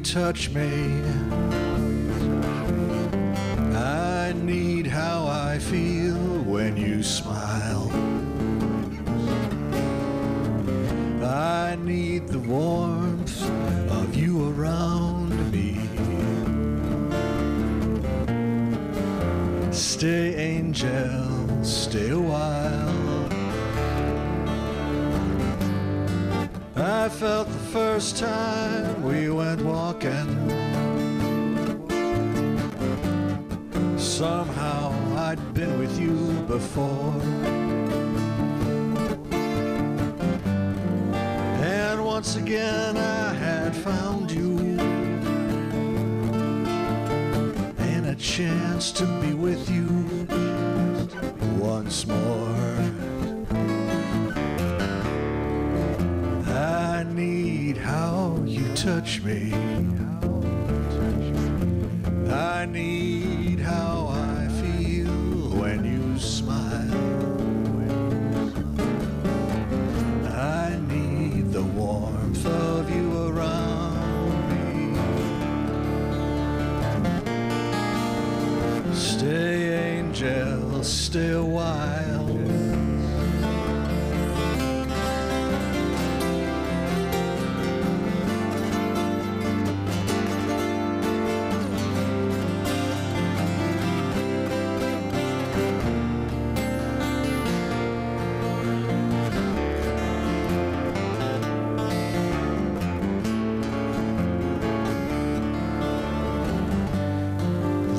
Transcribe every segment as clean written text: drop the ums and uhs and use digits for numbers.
touch me. I need how I feel when you smile. I need the warmth of you around me. Stay, angel, stay a while. I felt the first time we went walking. Somehow I'd been with you before. And once again I had found you, and a chance to be with you once more. I need how you touch me. I need how I feel when you smile. I need the warmth of you around me. Stay, angel, stay a while.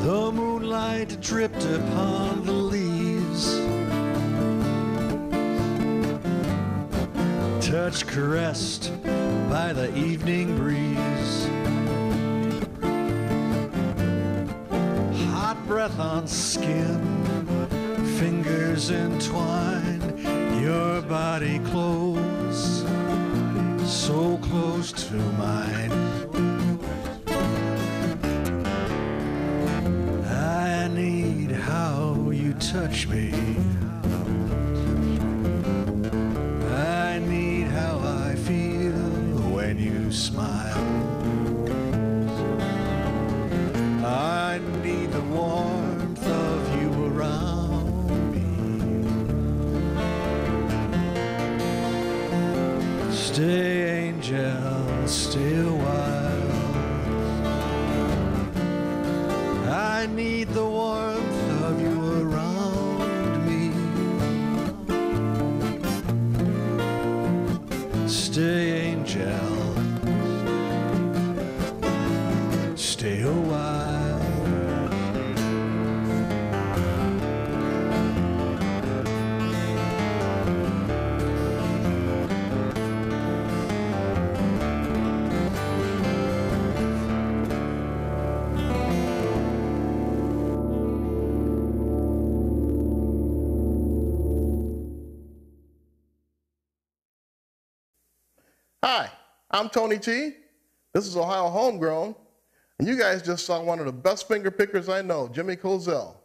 The moonlight dripped upon the leaves, touch caressed by the evening breeze, hot breath on skin, fingers entwined, your body close, so close to mine. I need how you touch me. I need how I feel when you smile. I need the warmth of you around me. Stay, angel, stay a while. I need the warmth of you around me. Stay, angel, stay a while. Hi, I'm Tony T. This is Ohio Homegrown, and you guys just saw one of the best finger pickers I know, Jimmy Kozel.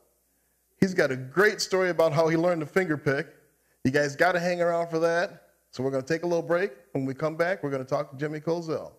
He's got a great story about how he learned to finger pick. You guys got to hang around for that. So we're going to take a little break. When we come back, we're going to talk to Jimmy Kozel.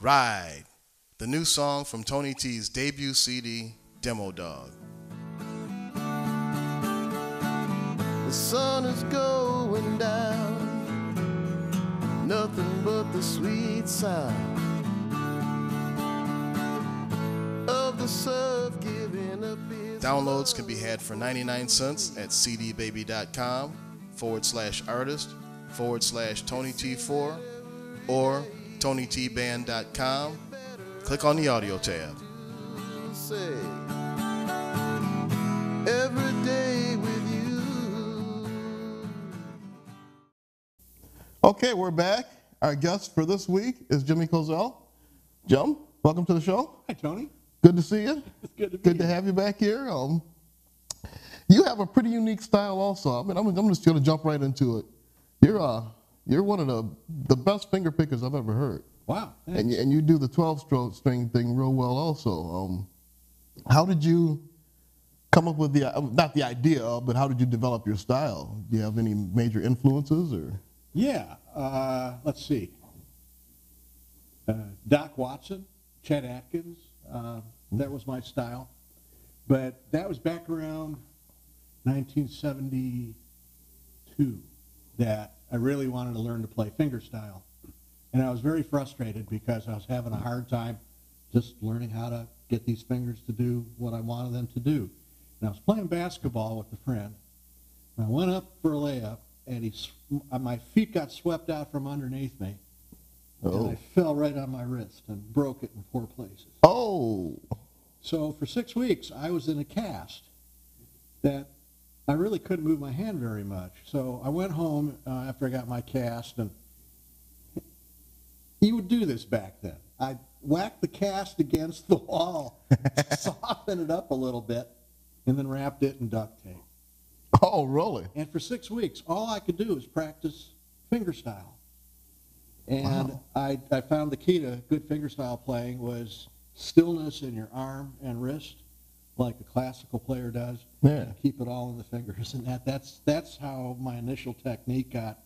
Ride, the new song from Tony T's debut CD, Demo Dog. The sun is going down, nothing but the sweet sound of the surf giving up its Downloads can be had for 99 cents at cdbaby.com/artist/Tony T4 or TonyTBand.com. Click on the audio tab. Every day with you Okay, we're back. Our guest for this week is Jimmy Kozel. Jim, welcome to the show. Hi, Tony. Good to see you. It's good to be Good to here. have you back here. You have a pretty unique style also. I mean, I'm just going to jump right into it. You're one of the best finger pickers I've ever heard. Wow. And you do the 12 string thing real well also. How did you come up with not the idea, but how did you develop your style? Do you have any major influences or? Yeah. Let's see. Doc Watson, Chet Atkins, that was my style. But that was back around 1972 that I really wanted to learn to play fingerstyle. And I was very frustrated because I was having a hard time just learning how to get these fingers to do what I wanted them to do. And I was playing basketball with a friend. And I went up for a layup, and my feet got swept out from underneath me. Oh. And I fell right on my wrist and broke it in 4 places. Oh. So for 6 weeks, I was in a cast that I really couldn't move my hand very much. So I went home after I got my cast, and you would do this back then. I'd whack the cast against the wall, soften it up a little bit, and then wrapped it in duct tape. Oh, really? And for 6 weeks, all I could do was practice fingerstyle. And Wow. I found the key to good fingerstyle playing was stillness in your arm and wrist, like a classical player does. Yeah. And keep it all in the fingers, and that's how my initial technique got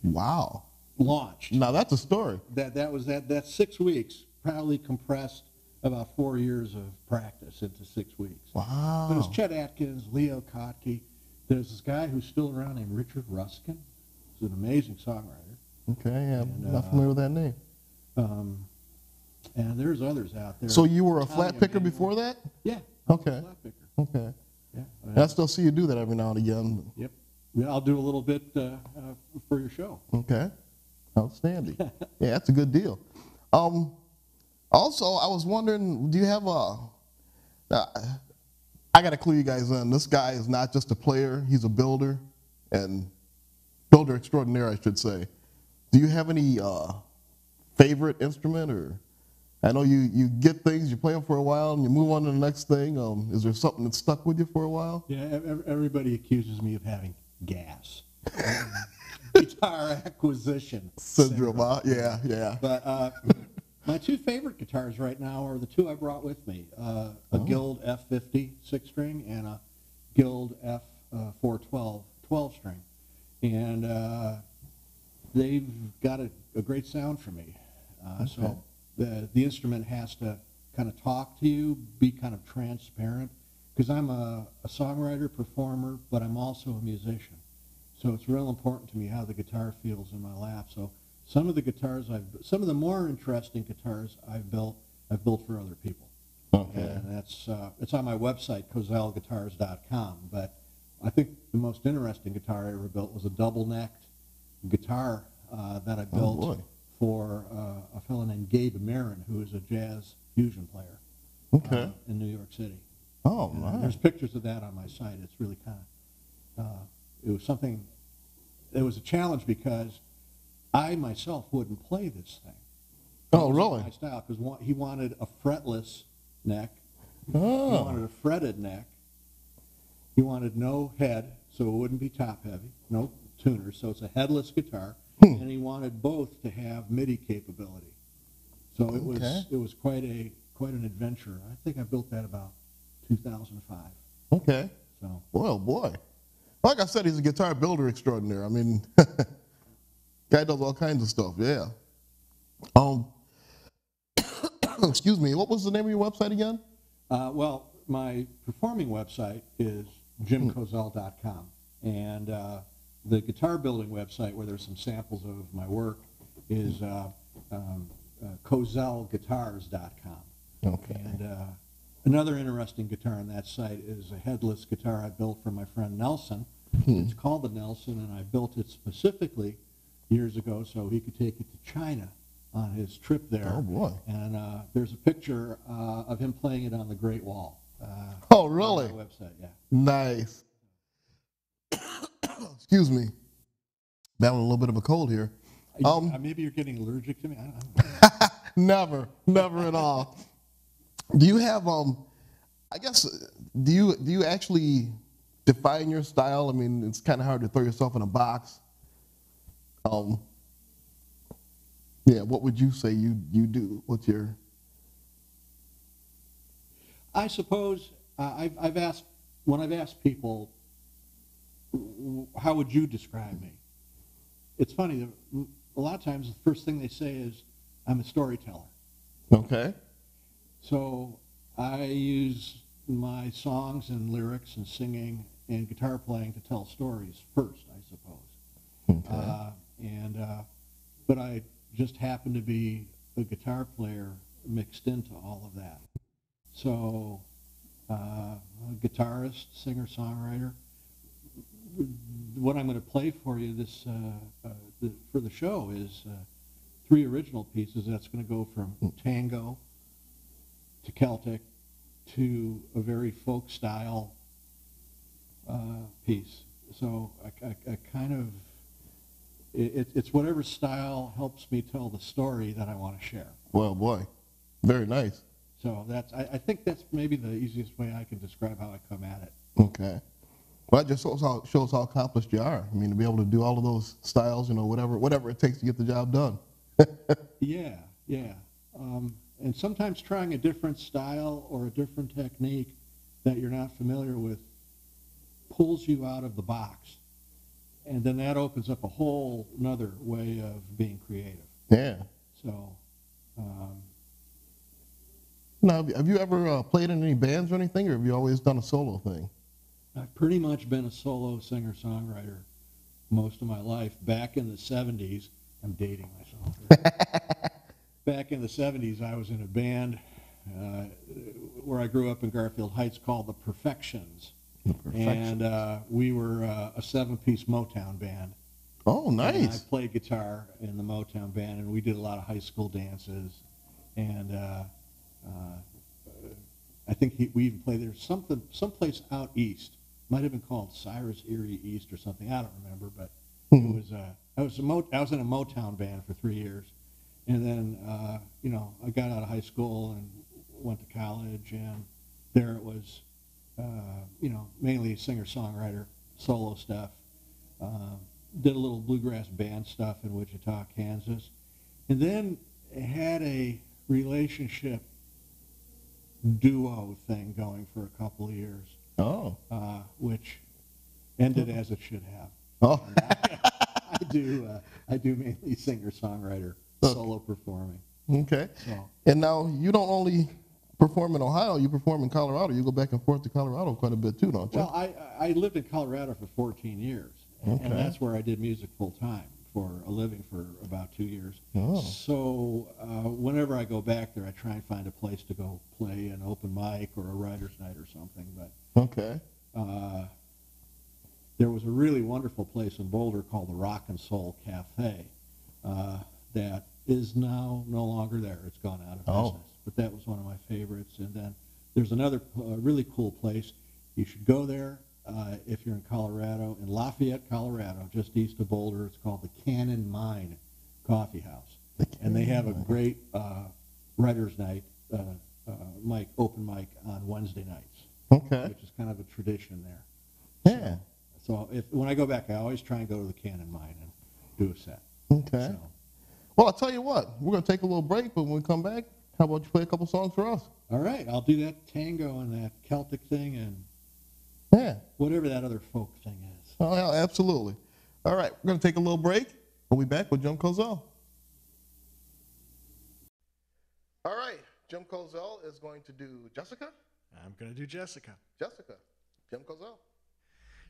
Wow. launched. Now that's a story. That 6 weeks probably compressed about 4 years of practice into 6 weeks. Wow. There's Chet Atkins, Leo Kottke. There's this guy who's still around named Richard Ruskin. He's an amazing songwriter. Okay, yeah, And, I'm not familiar with that name. And there's others out there. So you were a Tommy flat picker Emmanuel. before that? Yeah. Okay. Flat picker. Okay. Yeah. I still see you do that every now and again. Yep. Yeah, I'll do a little bit for your show. Okay. Outstanding. Yeah, that's a good deal. Also, I was wondering, do you have I got to clue you guys in. This guy is not just a player, he's a builder, and builder extraordinaire, I should say. Do you have any favorite instrument, or I know you get things, you play them for a while, and you move on to the next thing. Is there something that stuck with you for a while? Yeah, everybody accuses me of having gas. Guitar acquisition Syndrome, yeah, yeah. But my 2 favorite guitars right now are the 2 I brought with me, a Guild F50 6-string and a Guild F412 12-string. And they've got a great sound for me. So the instrument has to kind of talk to you, be kind of transparent, because I'm a songwriter, performer, but I'm also a musician. So it's real important to me how the guitar feels in my lap. So some of the more interesting guitars I've built for other people. Okay. And it's on my website, kozelguitars.com. But I think the most interesting guitar I ever built was a double-necked guitar that I built for a fellow named Gabe Marin, who is a jazz fusion player in New York City. Oh, And, nice. there's pictures of that on my site. It's really kind of, it was something, it was a challenge because I myself wouldn't play this thing. Oh, It wasn't really? my style, because he wanted a fretless neck. He Oh, wanted a fretted neck. He wanted no head, so it wouldn't be top heavy, no tuner, so it's a headless guitar. And he wanted both to have MIDI capability. So it was quite an adventure. I think I built that about 2005. okay. So Well, boy. Like I said, he's a guitar builder extraordinaire. I mean, guy does all kinds of stuff, yeah. Excuse me, what was the name of your website again? well, my performing website is jimkozel.com, and the guitar building website, where there's some samples of my work, is kozelguitars.com. Okay. And another interesting guitar on that site is a headless guitar I built for my friend Nelson. It's called the Nelson, and I built it specifically years ago so he could take it to China on his trip there. Oh, boy. And there's a picture of him playing it on the Great Wall. Oh, really? On my website, yeah. Nice. Excuse me. Battling a little bit of a cold here. Maybe you're getting allergic to me. I don't know. Never at all. Do you have I guess do you actually define your style? I mean, it's kind of hard to throw yourself in a box. Yeah, what would you say you do? What's your? I suppose I've asked people, how would you describe me? It's funny, a lot of times the first thing they say is, I'm a storyteller. Okay. So I use my songs and lyrics and singing and guitar playing to tell stories first, I suppose. Okay. But I just happen to be a guitar player mixed into all of that. So a guitarist, singer-songwriter. What I'm going to play for you for the show is 3 original pieces. That's going to go from tango to Celtic to a very folk style piece. So I kind of, it's whatever style helps me tell the story that I want to share. Well, boy, very nice. So I think that's maybe the easiest way I can describe how I come at it. Okay. Well, that just shows how accomplished you are. I mean, to be able to do all of those styles, whatever it takes to get the job done. Yeah. And sometimes trying a different style or a different technique that you're not familiar with pulls you out of the box. And then that opens up a whole another way of being creative. Yeah. So. Now, have you ever played in any bands or anything, or have you always done a solo thing? I've pretty much been a solo singer-songwriter most of my life. Back in the 70s, I'm dating myself. Back in the 70s, I was in a band where I grew up in Garfield Heights called The Perfections. And we were a 7-piece Motown band. Oh, nice. And I played guitar in the Motown band, and we did a lot of high school dances. And I think we even played there someplace out east. Might have been called Cyrus Erie East or something. I don't remember, but it was. I was in a Motown band for 3 years, and then I got out of high school and went to college, and there it was. Mainly singer-songwriter, solo stuff. Did a little bluegrass band stuff in Wichita, Kansas, and then had a relationship duo thing going for a couple of years. Oh. Which ended as it should have. Oh. I do mainly singer-songwriter, solo performing. Okay. So. And now you don't only perform in Ohio, you perform in Colorado. You go back and forth to Colorado quite a bit too, don't you? Well, I lived in Colorado for 14 years, and that's where I did music full-time for a living for about 2 years. Oh. So whenever I go back there, I try and find a place to go play an open mic or a writer's night or something. But okay. There was a really wonderful place in Boulder called the Rock and Soul Cafe that is now no longer there. It's gone out of business. But that was one of my favorites. And then there's another really cool place. You should go there if you're in Colorado, in Lafayette, Colorado, just east of Boulder. It's called the Cannon Mine Coffee House. And they have a great writer's night, open mic on Wednesday nights. Okay. Which is kind of a tradition there. Yeah. So when I go back, I always try and go to the Cannon Mine and do a set. Okay. So. Well, I'll tell you what. We're going to take a little break, but when we come back, how about you play a couple songs for us? All right. I'll do that tango and that Celtic thing and whatever that other folk thing is. Oh, yeah, absolutely. All right. We're going to take a little break. We'll be back with Jim Kozel. All right. Jim Kozel is going to do Jessica. I'm going to do Jessica. Jessica. Jim Kozel.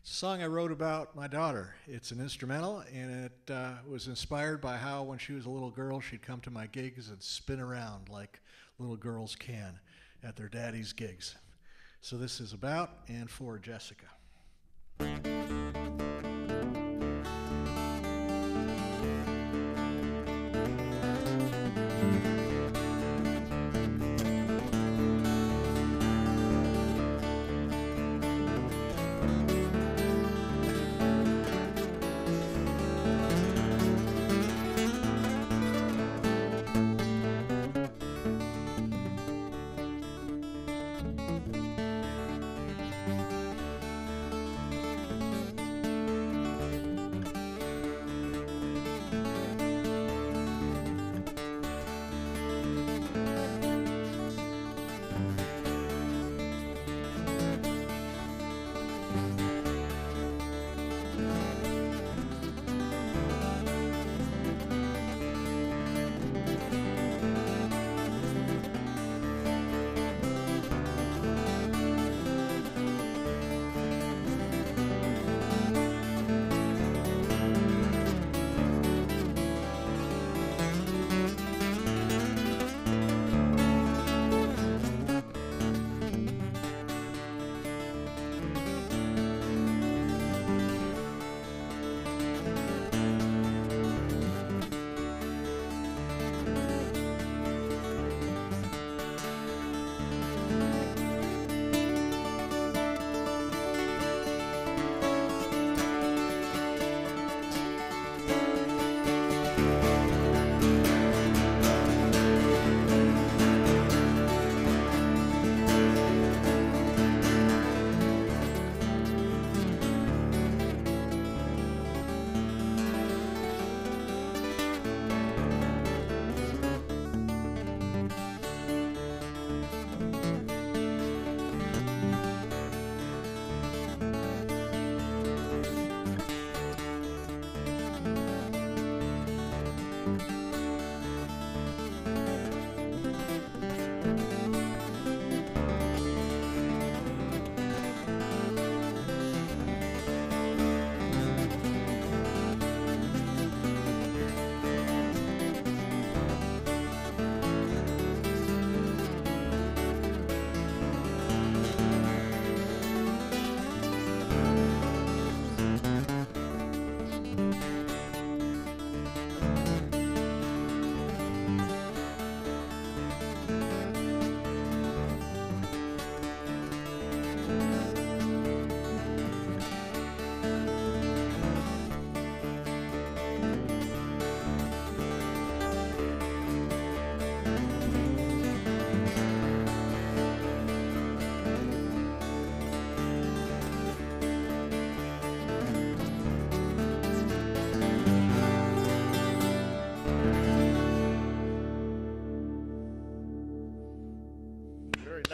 It's a song I wrote about my daughter. It's an instrumental, and it was inspired by how when she was a little girl, she'd come to my gigs and spin around like little girls can at their daddy's gigs. So this is about and for Jessica.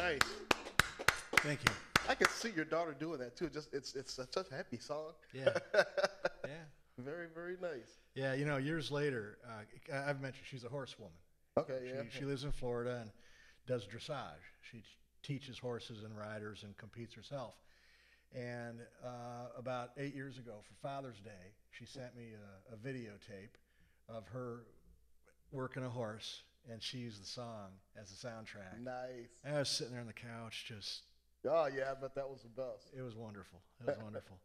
Nice. Thank you. I can see your daughter doing that too. Just it's such a happy song. Yeah. Yeah. Very, very nice. Yeah, you know, years later, I've mentioned she's a horsewoman. Okay, yeah. She lives in Florida and does dressage. She teaches horses and riders and competes herself. And about 8 years ago, for Father's Day, she sent me a videotape of her working a horse, and she used the song as a soundtrack. Nice. And I was sitting there on the couch, just. Oh yeah, I bet that was the best. It was wonderful. It was wonderful.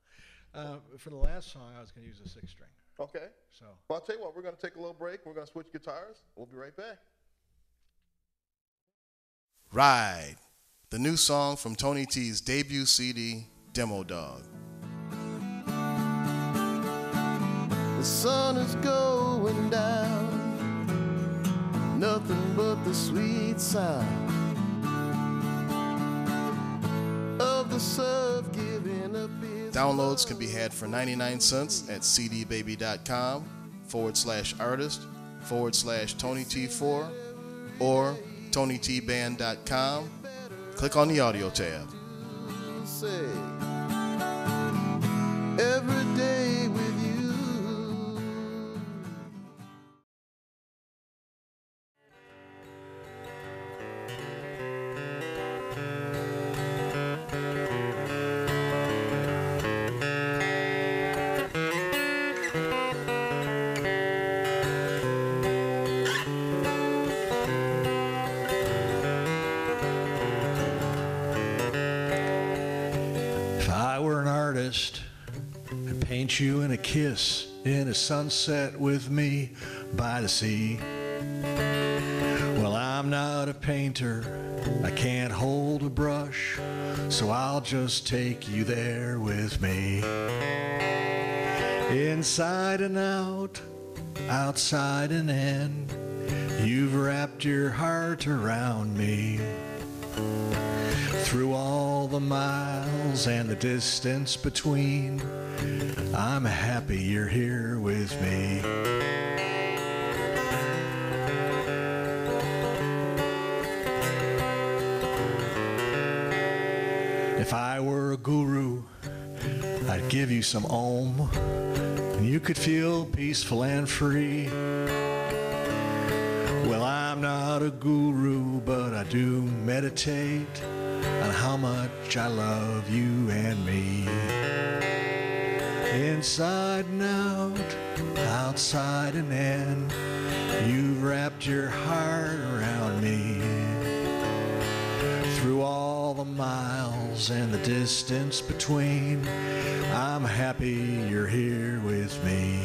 For the last song, I was going to use a 6-string. Okay. So. Well, I'll tell you what. We're going to take a little break. We're going to switch guitars. We'll be right back. Ride, the new song from Tony T's debut CD, Demo Dog. The sun is going down, nothing but the sweet sound of the surf giving up its Downloads can be had for 99 cents at cdbaby.com/artist/Tony T4 or TonyTBand.com. Click on the audio tab. Every day with you. I'd paint you in a kiss in a sunset with me by the sea. Well, I'm not a painter, I can't hold a brush, so I'll just take you there with me. Inside and out, outside and in, you've wrapped your heart around me. Through all the miles and the distance between, I'm happy you're here with me. If I were a guru, I'd give you some Om, and you could feel peaceful and free. Well, I'm not a guru, but I do meditate on how much I love you and me. Inside and out, outside and in, you've wrapped your heart around me. Through all the miles and the distance between, I'm happy you're here with me.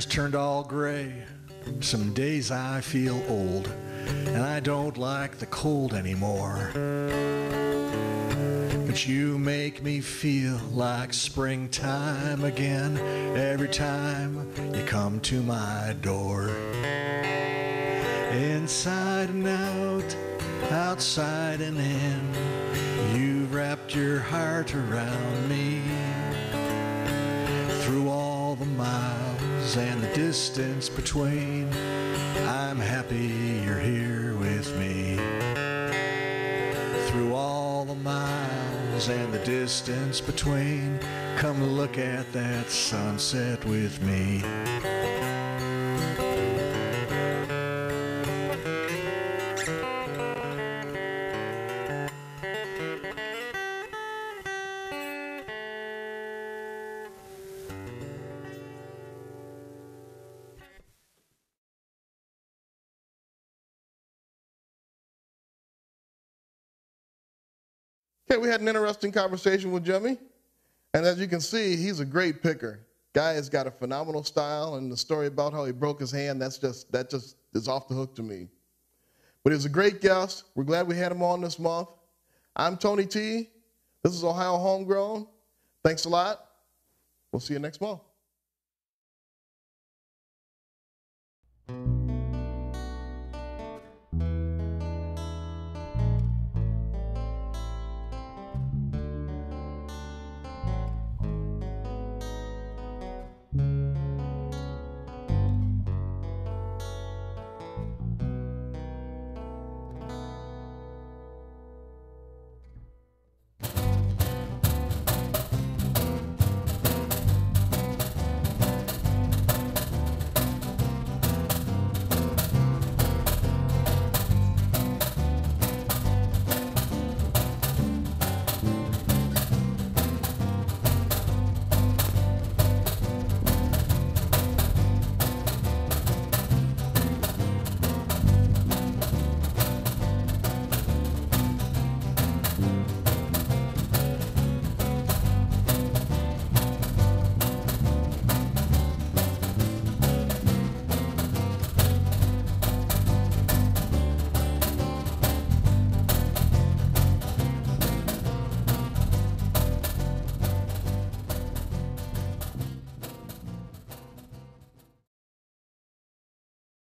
Turned all gray. Some days I feel old, and I don't like the cold anymore. But you make me feel like springtime again every time you come to my door. Inside and out, outside and in, you wrapped your heart around me. Through all the miles and the distance between, I'm happy you're here with me. Through all the miles and the distance between, come look at that sunset with me. Okay, we had an interesting conversation with Jimmy, and as you can see, he's a great picker. Guy has got a phenomenal style, and the story about how he broke his hand, that just is off the hook to me. But he was a great guest. We're glad we had him on this month. I'm Tony T. This is Ohio Homegrown. Thanks a lot. We'll see you next month.